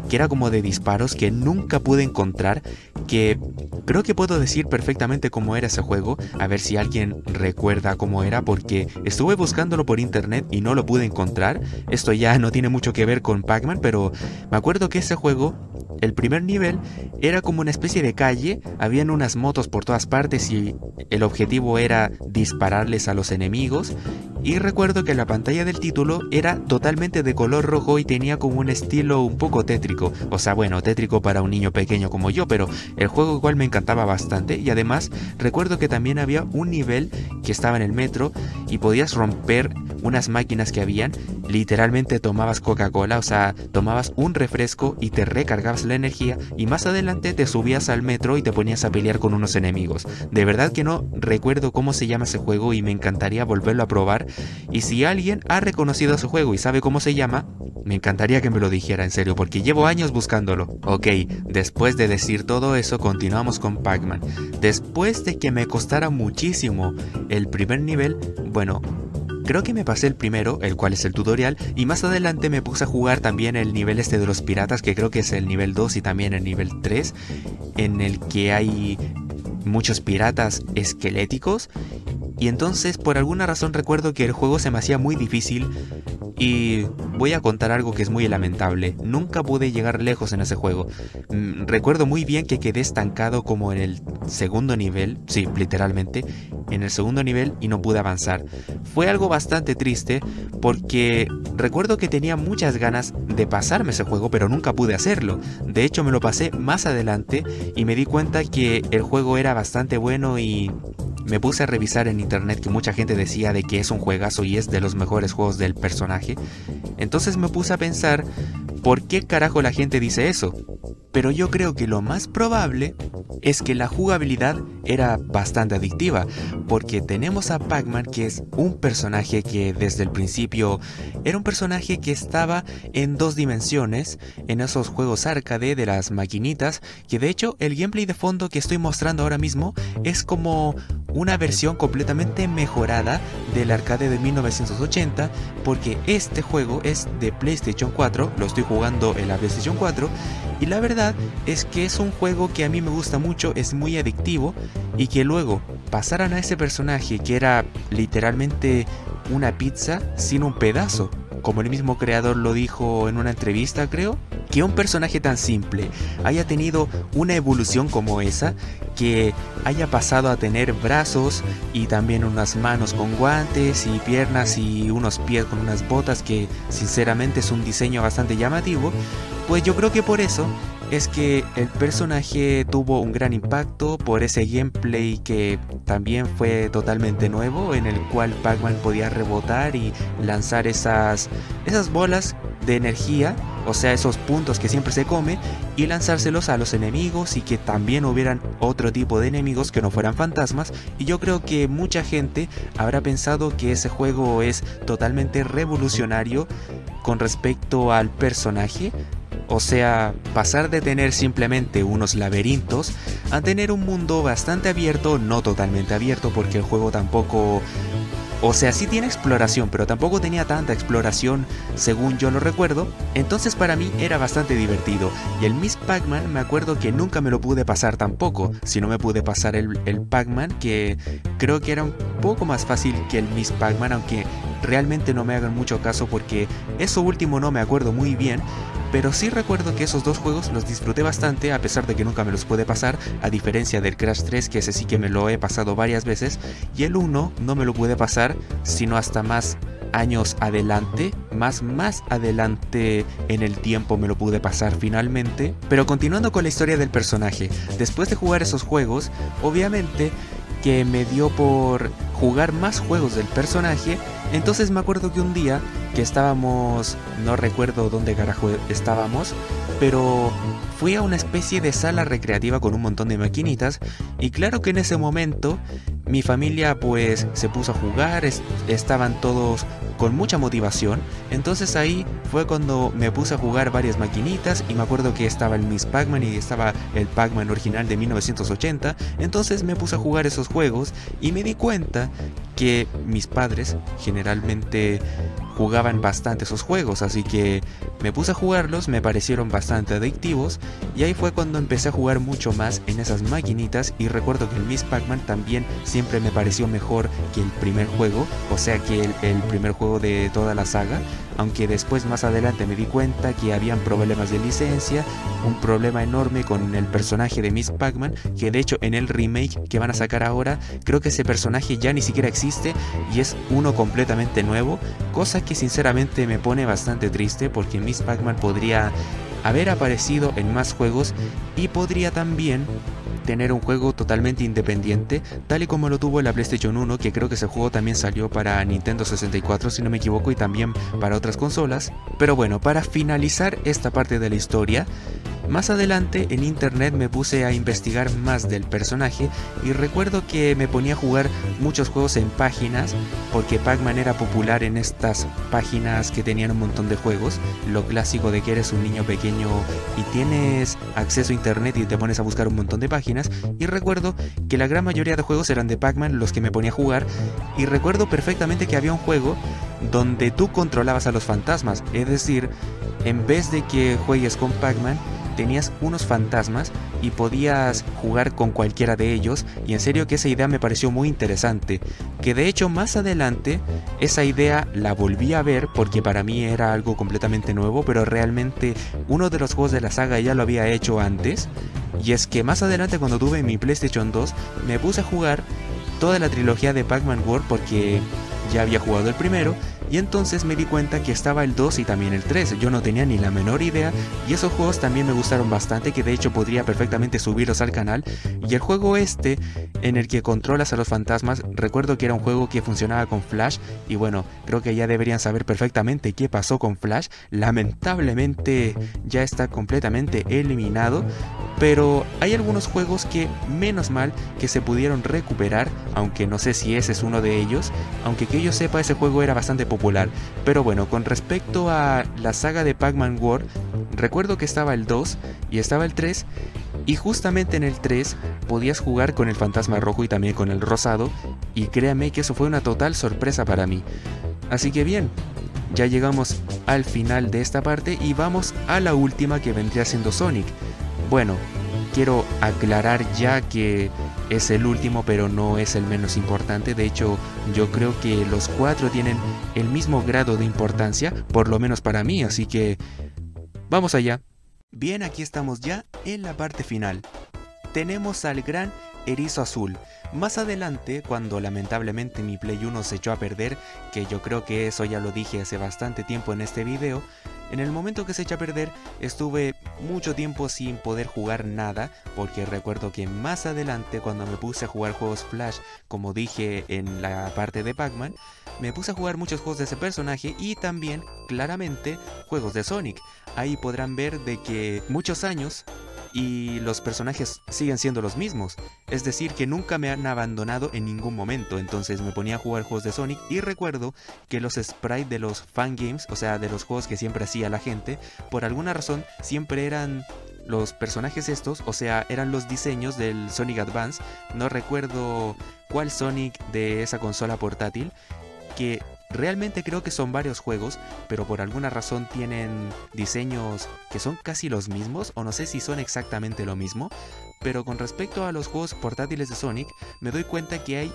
Speaker 2: que era como de disparos que nunca pude encontrar, que creo que puedo decir perfectamente cómo era ese juego, a ver si alguien recuerda cómo era, porque estuve buscándolo por internet y no lo pude encontrar. Esto ya no tiene mucho que ver con Pac-Man, pero me acuerdo que ese juego El primer nivel era como una especie de calle, habían unas motos por todas partes y el objetivo era dispararles a los enemigos. Y recuerdo que la pantalla del título era totalmente de color rojo y tenía como un estilo un poco tétrico. O sea, bueno, tétrico para un niño pequeño como yo, pero el juego igual me encantaba bastante. Y además recuerdo que también había un nivel que estaba en el metro y podías romper unas máquinas que habían. Literalmente tomabas Coca-Cola, o sea, tomabas un refresco y te recargabas la energía y más adelante te subías al metro y te ponías a pelear con unos enemigos. De verdad que no recuerdo cómo se llama ese juego y me encantaría volverlo a probar. Y si alguien ha reconocido ese juego y sabe cómo se llama, me encantaría que me lo dijera, en serio, porque llevo años buscándolo. Ok, después de decir todo eso, continuamos con Pac-Man. Después de que me costara muchísimo el primer nivel, bueno, creo que me pasé el primero, el cual es el tutorial, y más adelante me puse a jugar también el nivel este de los piratas, que creo que es el nivel 2 y también el nivel 3, en el que hay muchos piratas esqueléticos. Y entonces por alguna razón recuerdo que el juego se me hacía muy difícil y voy a contar algo que es muy lamentable. Nunca pude llegar lejos en ese juego. Recuerdo muy bien que quedé estancado como en el segundo nivel, sí, literalmente, en el segundo nivel y no pude avanzar. Fue algo bastante triste porque recuerdo que tenía muchas ganas de pasarme ese juego, pero nunca pude hacerlo. De hecho me lo pasé más adelante y me di cuenta que el juego era bastante bueno y me puse a revisar en internet que mucha gente decía de que es un juegazo y es de los mejores juegos del personaje. Entonces me puse a pensar, ¿por qué carajo la gente dice eso? Pero yo creo que lo más probable es que la jugabilidad era bastante adictiva, porque tenemos a Pac-Man, que es un personaje que desde el principio era un personaje que estaba en dos dimensiones, en esos juegos arcade de las maquinitas, que de hecho el gameplay de fondo que estoy mostrando ahora mismo es como una versión completamente mejorada del arcade de 1980, porque este juego es de PlayStation 4, lo estoy jugando en la PlayStation 4, y la verdad es que es un juego que a mí me gusta mucho, es muy adictivo, y que luego pasaran a ese personaje que era literalmente una pizza sin un pedazo, como el mismo creador lo dijo en una entrevista, creo, que un personaje tan simple haya tenido una evolución como esa, que haya pasado a tener brazos y también unas manos con guantes y piernas y unos pies con unas botas, que sinceramente es un diseño bastante llamativo, pues yo creo que por eso es que el personaje tuvo un gran impacto, por ese gameplay que también fue totalmente nuevo, en el cual Pac-Man podía rebotar y lanzar esas bolas de energía, o sea, esos puntos que siempre se come, y lanzárselos a los enemigos, y que también hubieran otro tipo de enemigos que no fueran fantasmas. Y yo creo que mucha gente habrá pensado que ese juego es totalmente revolucionario con respecto al personaje. O sea, pasar de tener simplemente unos laberintos a tener un mundo bastante abierto, no totalmente abierto, porque el juego tampoco... O sea, sí tiene exploración, pero tampoco tenía tanta exploración según yo lo recuerdo. Entonces para mí era bastante divertido. Y el Miss Pac-Man me acuerdo que nunca me lo pude pasar tampoco. Si no me pude pasar el Pac-Man, que creo que era un poco más fácil que el Miss Pac-Man, aunque realmente no me hagan mucho caso porque eso último no me acuerdo muy bien. Pero sí recuerdo que esos dos juegos los disfruté bastante, a pesar de que nunca me los pude pasar, a diferencia del Crash 3, que ese sí que me lo he pasado varias veces, y el 1 no me lo pude pasar sino hasta más años adelante, más adelante en el tiempo me lo pude pasar finalmente. Pero continuando con la historia del personaje, después de jugar esos juegos, obviamente que me dio por jugar más juegos del personaje. Entonces me acuerdo que un día que estábamos, no recuerdo dónde carajo estábamos, pero fui a una especie de sala recreativa con un montón de maquinitas, y claro que en ese momento mi familia pues se puso a jugar, estaban todos con mucha motivación. Entonces ahí fue cuando me puse a jugar varias maquinitas, y me acuerdo que estaba el Miss Pac-Man y estaba el Pac-Man original de 1980. Entonces me puse a jugar esos juegos y me di cuenta que mis padres generalmente jugaban bastante esos juegos, así que me puse a jugarlos, me parecieron bastante adictivos y ahí fue cuando empecé a jugar mucho más en esas maquinitas. Y recuerdo que el Miss Pac-Man también siempre me pareció mejor que el primer juego, o sea que el primer juego de toda la saga, aunque después más adelante me di cuenta que habían problemas de licencia, un problema enorme con el personaje de Miss Pac-Man, que de hecho en el remake que van a sacar ahora, creo que ese personaje ya ni siquiera existe y es uno completamente nuevo, cosa que sinceramente me pone bastante triste porque Miss Pac-Man podría haber aparecido en más juegos y podría también tener un juego totalmente independiente, tal y como lo tuvo la PlayStation 1, que creo que ese juego también salió para Nintendo 64 si no me equivoco, y también para otras consolas. Pero bueno, para finalizar esta parte de la historia, más adelante en internet me puse a investigar más del personaje y recuerdo que me ponía a jugar muchos juegos en páginas, porque Pac-Man era popular en estas páginas que tenían un montón de juegos, lo clásico de que eres un niño pequeño y tienes acceso a internet y te pones a buscar un montón de páginas. Y recuerdo que la gran mayoría de juegos eran de Pac-Man los que me ponía a jugar, y recuerdo perfectamente que había un juego donde tú controlabas a los fantasmas, es decir, en vez de que juegues con Pac-Man, tenías unos fantasmas y podías jugar con cualquiera de ellos, y en serio que esa idea me pareció muy interesante, que de hecho más adelante esa idea la volví a ver porque para mí era algo completamente nuevo, pero realmente uno de los juegos de la saga ya lo había hecho antes. Y es que más adelante, cuando tuve mi PlayStation 2, me puse a jugar toda la trilogía de Pac-Man World porque ya había jugado el primero, y entonces me di cuenta que estaba el 2 y también el 3. Yo no tenía ni la menor idea, y esos juegos también me gustaron bastante, que de hecho podría perfectamente subirlos al canal. Y el juego este, en el que controlas a los fantasmas, recuerdo que era un juego que funcionaba con Flash, y bueno, creo que ya deberían saber perfectamente qué pasó con Flash. Lamentablemente ya está completamente eliminado, pero hay algunos juegos que menos mal que se pudieron recuperar, aunque no sé si ese es uno de ellos, aunque que yo sepa ese juego era bastante popular. Pero bueno, con respecto a la saga de Pac-Man World, recuerdo que estaba el 2 y estaba el 3, y justamente en el 3 podías jugar con el fantasma rojo y también con el rosado, y créame que eso fue una total sorpresa para mí. Así que bien, ya llegamos al final de esta parte y vamos a la última, que vendría siendo Sonic. Bueno, quiero aclarar ya que es el último, pero no es el menos importante. De hecho, yo creo que los 4 tienen el mismo grado de importancia, por lo menos para mí, así que vamos allá. Bien, aquí estamos ya en la parte final. Tenemos al gran Erizo Azul. Más adelante, cuando lamentablemente mi Play 1 se echó a perder, que yo creo que eso ya lo dije hace bastante tiempo en este video, en el momento que se echa a perder estuve mucho tiempo sin poder jugar nada, porque recuerdo que más adelante, cuando me puse a jugar juegos Flash, como dije en la parte de Pac-Man, me puse a jugar muchos juegos de ese personaje y también, claramente, juegos de Sonic. Ahí podrán ver de que muchos años y los personajes siguen siendo los mismos, es decir que nunca me han abandonado en ningún momento. Entonces me ponía a jugar juegos de Sonic y recuerdo que los sprites de los fangames, o sea de los juegos que siempre hacía la gente, por alguna razón siempre eran los personajes estos, o sea eran los diseños del Sonic Advance. No recuerdo cuál Sonic de esa consola portátil, que realmente creo que son varios juegos, pero por alguna razón tienen diseños que son casi los mismos, o no sé si son exactamente lo mismo. Pero con respecto a los juegos portátiles de Sonic, me doy cuenta que hay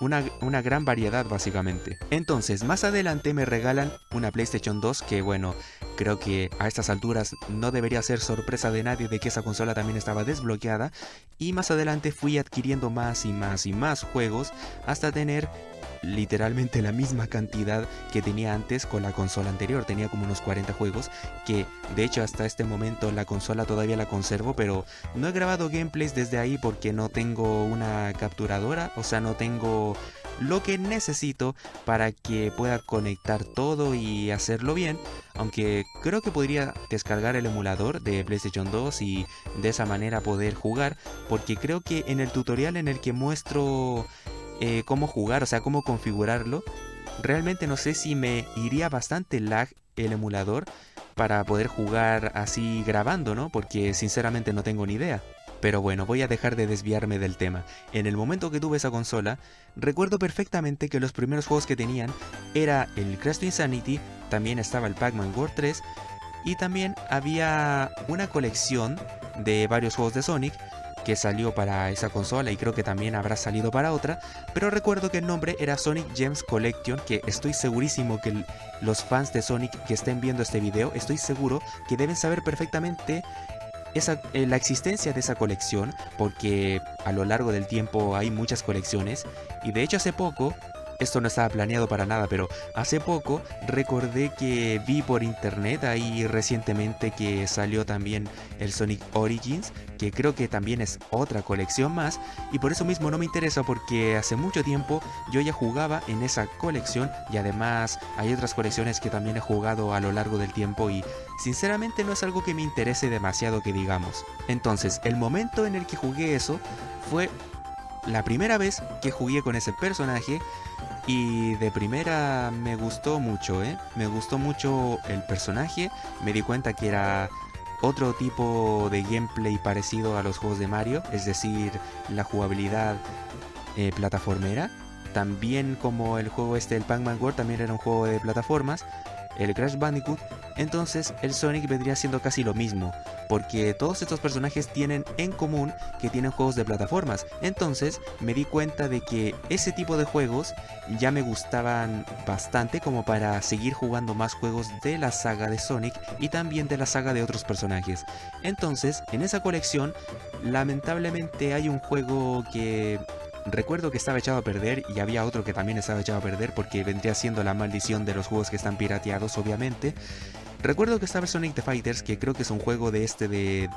Speaker 2: una gran variedad básicamente. Entonces más adelante me regalan una PlayStation 2, que bueno, creo que a estas alturas no debería ser sorpresa de nadie de que esa consola también estaba desbloqueada. Y más adelante fui adquiriendo más y más y más juegos hasta tener literalmente la misma cantidad que tenía antes con la consola anterior. Tenía como unos 40 juegos, que de hecho hasta este momento la consola todavía la conservo, pero no he grabado gameplays desde ahí porque no tengo una capturadora, o sea no tengo lo que necesito para que pueda conectar todo y hacerlo bien. Aunque creo que podría descargar el emulador de PlayStation 2 y de esa manera poder jugar, porque creo que en el tutorial en el que muestro cómo jugar, o sea cómo configurarlo, realmente no sé si me iría bastante lag el emulador para poder jugar así grabando, ¿no? Porque sinceramente no tengo ni idea. Pero bueno, voy a dejar de desviarme del tema. En el momento que tuve esa consola, recuerdo perfectamente que los primeros juegos que tenían era el Crash to Insanity, también estaba el Pac-Man World 3 y también había una colección de varios juegos de Sonic que salió para esa consola y creo que también habrá salido para otra, pero recuerdo que el nombre era Sonic Gems Collection, que estoy segurísimo que los fans de Sonic que estén viendo este video, estoy seguro que deben saber perfectamente la existencia de esa colección, porque a lo largo del tiempo hay muchas colecciones y de hecho hace poco, esto no estaba planeado para nada, pero hace poco recordé que vi por internet ahí recientemente que salió también el Sonic Origins, que creo que también es otra colección más, y por eso mismo no me interesa porque hace mucho tiempo yo ya jugaba en esa colección y además hay otras colecciones que también he jugado a lo largo del tiempo y sinceramente no es algo que me interese demasiado que digamos. Entonces, el momento en el que jugué eso fue la primera vez que jugué con ese personaje. Y de primera me gustó mucho, me gustó mucho el personaje, me di cuenta que era otro tipo de gameplay parecido a los juegos de Mario, es decir, la jugabilidad plataformera, también como el juego el Pac-Man World también era un juego de plataformas, el Crash Bandicoot, entonces el Sonic vendría siendo casi lo mismo, porque todos estos personajes tienen en común que tienen juegos de plataformas, entonces me di cuenta de que ese tipo de juegos ya me gustaban bastante como para seguir jugando más juegos de la saga de Sonic y también de la saga de otros personajes. Entonces, en esa colección, lamentablemente hay un juego que recuerdo que estaba echado a perder y había otro que también estaba echado a perder porque vendría siendo la maldición de los juegos que están pirateados, obviamente. Recuerdo que estaba el Sonic the Fighters, que creo que es un juego de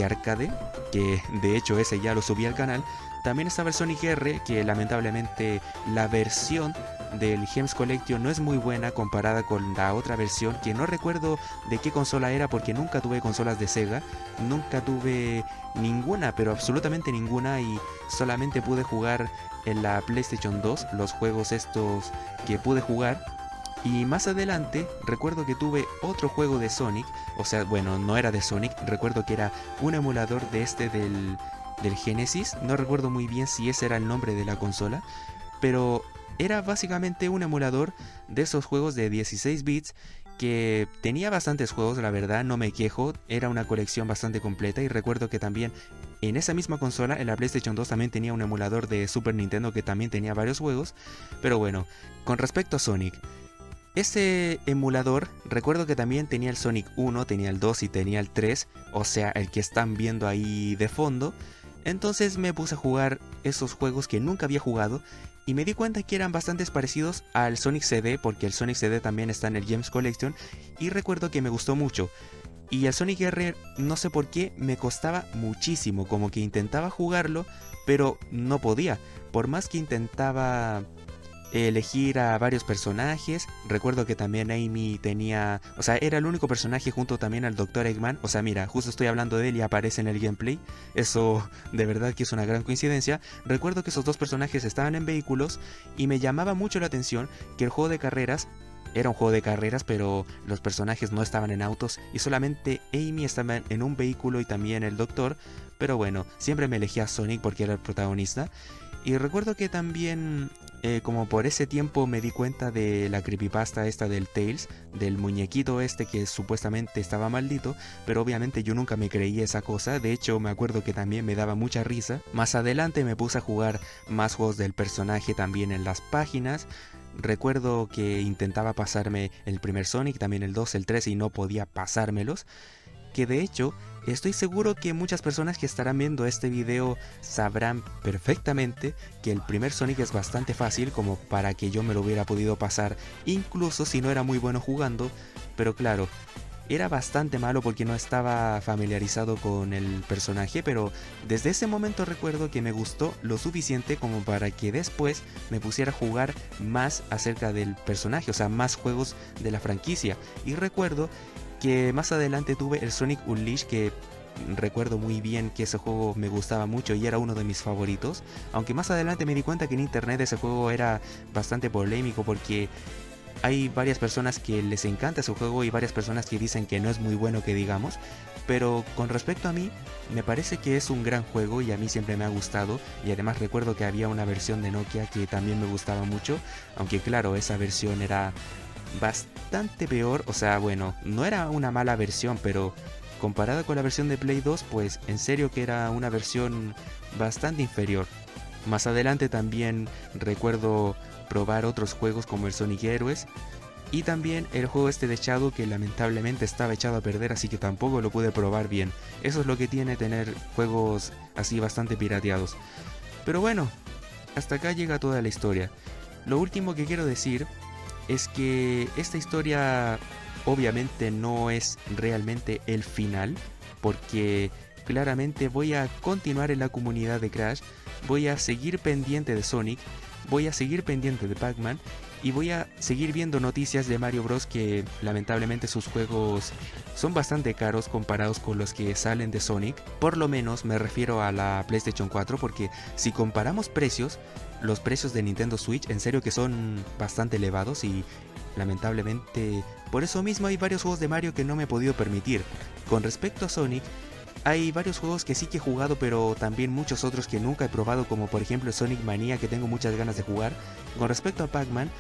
Speaker 2: arcade, que de hecho ese ya lo subí al canal. También estaba el Sonic R, que lamentablemente la versión del Gems Collection no es muy buena comparada con la otra versión, que no recuerdo de qué consola era porque nunca tuve consolas de Sega, nunca tuve ninguna, pero absolutamente ninguna, y solamente pude jugar en la PlayStation 2 los juegos estos que pude jugar. Y más adelante recuerdo que tuve otro juego de Sonic, o sea, bueno, no era de Sonic, recuerdo que era un emulador de del Genesis, no recuerdo muy bien si ese era el nombre de la consola, pero era básicamente un emulador de esos juegos de 16 bits que tenía bastantes juegos, la verdad, no me quejo, era una colección bastante completa y recuerdo que también en esa misma consola, en la PlayStation 2 también tenía un emulador de Super Nintendo que también tenía varios juegos, pero bueno, con respecto a Sonic, ese emulador, recuerdo que también tenía el Sonic 1, tenía el 2 y tenía el 3, o sea, el que están viendo ahí de fondo. Entonces me puse a jugar esos juegos que nunca había jugado y me di cuenta que eran bastante parecidos al Sonic CD, porque el Sonic CD también está en el Gems Collection, y recuerdo que me gustó mucho. Y el Sonic R, no sé por qué, me costaba muchísimo, como que intentaba jugarlo, pero no podía. Por más que intentaba elegir a varios personajes, recuerdo que también Amy tenía, o sea, era el único personaje junto también al Dr. Eggman, o sea, mira, justo estoy hablando de él y aparece en el gameplay, eso de verdad que es una gran coincidencia. Recuerdo que esos dos personajes estaban en vehículos y me llamaba mucho la atención que el juego de carreras era un juego de carreras, pero los personajes no estaban en autos y solamente Amy estaba en un vehículo y también el doctor, pero bueno, siempre me elegía a Sonic porque era el protagonista. Y recuerdo que también, como por ese tiempo me di cuenta de la creepypasta esta del Tails, del muñequito este que supuestamente estaba maldito, pero obviamente yo nunca me creí esa cosa, de hecho me acuerdo que también me daba mucha risa. Más adelante me puse a jugar más juegos del personaje también en las páginas. Recuerdo que intentaba pasarme el primer Sonic, también el 2, el 3 y no podía pasármelos. Que de hecho, estoy seguro que muchas personas que estarán viendo este video sabrán perfectamente que el primer Sonic es bastante fácil como para que yo me lo hubiera podido pasar incluso si no era muy bueno jugando, pero claro, era bastante malo porque no estaba familiarizado con el personaje, pero desde ese momento recuerdo que me gustó lo suficiente como para que después me pusiera a jugar más acerca del personaje, o sea, más juegos de la franquicia, y recuerdo que más adelante tuve el Sonic Unleashed, que recuerdo muy bien que ese juego me gustaba mucho y era uno de mis favoritos, aunque más adelante me di cuenta que en internet ese juego era bastante polémico porque Hay varias personas que les encanta ese juego y varias personas que dicen que no es muy bueno que digamos, pero con respecto a mí, me parece que es un gran juego y a mí siempre me ha gustado, y además recuerdo que había una versión de Nokia que también me gustaba mucho, aunque claro, esa versión era bastante peor, o sea, bueno, no era una mala versión, pero comparada con la versión de Play 2, pues en serio que era una versión bastante inferior. Más adelante también recuerdo probar otros juegos como el Sonic Heroes y también el juego este de Shadow, que lamentablemente estaba echado a perder, así que tampoco lo pude probar bien. Eso es lo que tiene tener juegos así bastante pirateados. Pero bueno, hasta acá llega toda la historia. Lo último que quiero decir es que esta historia obviamente no es realmente el final, porque claramente voy a continuar en la comunidad de Crash, voy a seguir pendiente de Sonic, voy a seguir pendiente de Pac-Man y voy a seguir viendo noticias de Mario Bros, que lamentablemente sus juegos son bastante caros comparados con los que salen de Sonic. Por lo menos me refiero a la PlayStation 4, porque si comparamos precios, los precios de Nintendo Switch en serio que son bastante elevados y lamentablemente por eso mismo hay varios juegos de Mario que no me he podido permitir. Con respecto a Sonic, hay varios juegos que sí que he jugado, pero también muchos otros que nunca he probado, como por ejemplo Sonic Mania, que tengo muchas ganas de jugar. Con respecto a Pac-Man,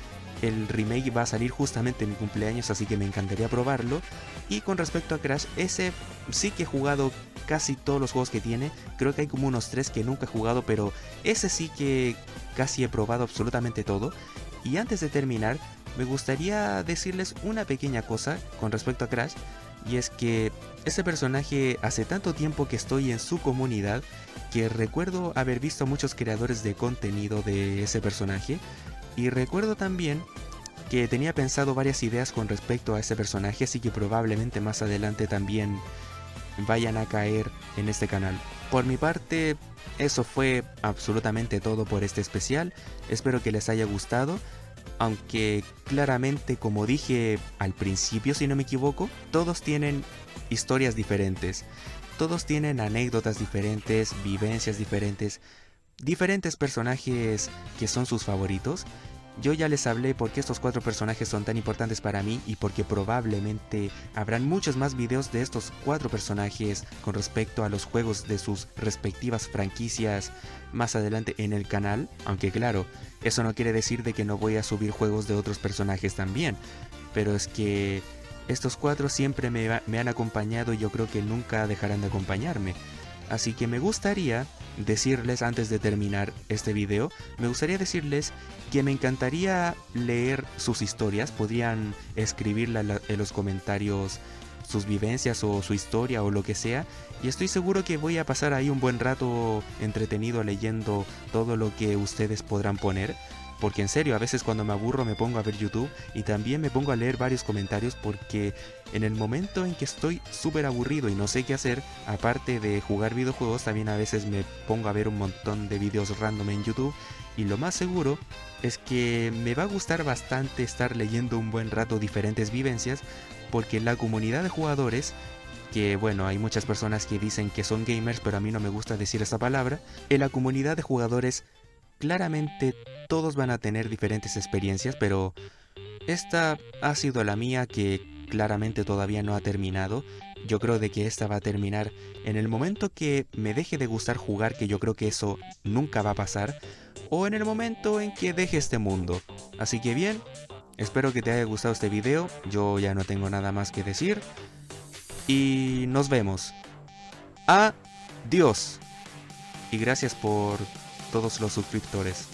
Speaker 2: el remake va a salir justamente en mi cumpleaños, así que me encantaría probarlo. Y con respecto a Crash, ese sí que he jugado casi todos los juegos que tiene. Creo que hay como unos 3 que nunca he jugado, pero ese sí que casi he probado absolutamente todo. Y antes de terminar, me gustaría decirles una pequeña cosa con respecto a Crash. Y es que ese personaje hace tanto tiempo que estoy en su comunidad que recuerdo haber visto a muchos creadores de contenido de ese personaje. Y recuerdo también que tenía pensado varias ideas con respecto a ese personaje, así que probablemente más adelante también vayan a caer en este canal. Por mi parte, eso fue absolutamente todo por este especial. Espero que les haya gustado. Aunque claramente, como dije al principio, si no me equivoco, todos tienen historias diferentes, todos tienen anécdotas diferentes, vivencias diferentes, diferentes personajes que son sus favoritos. Yo ya les hablé por qué estos 4 personajes son tan importantes para mí y porque probablemente habrán muchos más videos de estos 4 personajes con respecto a los juegos de sus respectivas franquicias más adelante en el canal. Aunque claro, eso no quiere decir de que no voy a subir juegos de otros personajes también, pero es que estos 4 siempre me han acompañado y yo creo que nunca dejarán de acompañarme. Así que me gustaría decirles, antes de terminar este video, me gustaría decirles que me encantaría leer sus historias. Podrían escribirla en los comentarios sus vivencias o su historia o lo que sea, y estoy seguro que voy a pasar ahí un buen rato entretenido leyendo todo lo que ustedes podrán poner. Porque en serio, a veces cuando me aburro me pongo a ver YouTube y también me pongo a leer varios comentarios, porque en el momento en que estoy súper aburrido y no sé qué hacer, aparte de jugar videojuegos, también a veces me pongo a ver un montón de videos random en YouTube, y lo más seguro es que me va a gustar bastante estar leyendo un buen rato diferentes vivencias, porque la comunidad de jugadores, que bueno, hay muchas personas que dicen que son gamers, pero a mí no me gusta decir esa palabra, en la comunidad de jugadores claramente todos van a tener diferentes experiencias, pero esta ha sido la mía, que claramente todavía no ha terminado. Yo creo de que esta va a terminar en el momento que me deje de gustar jugar, que yo creo que eso nunca va a pasar, o en el momento en que deje este mundo. Así que bien, espero que te haya gustado este video. Yo ya no tengo nada más que decir y nos vemos. Adiós y gracias por todos los suscriptores.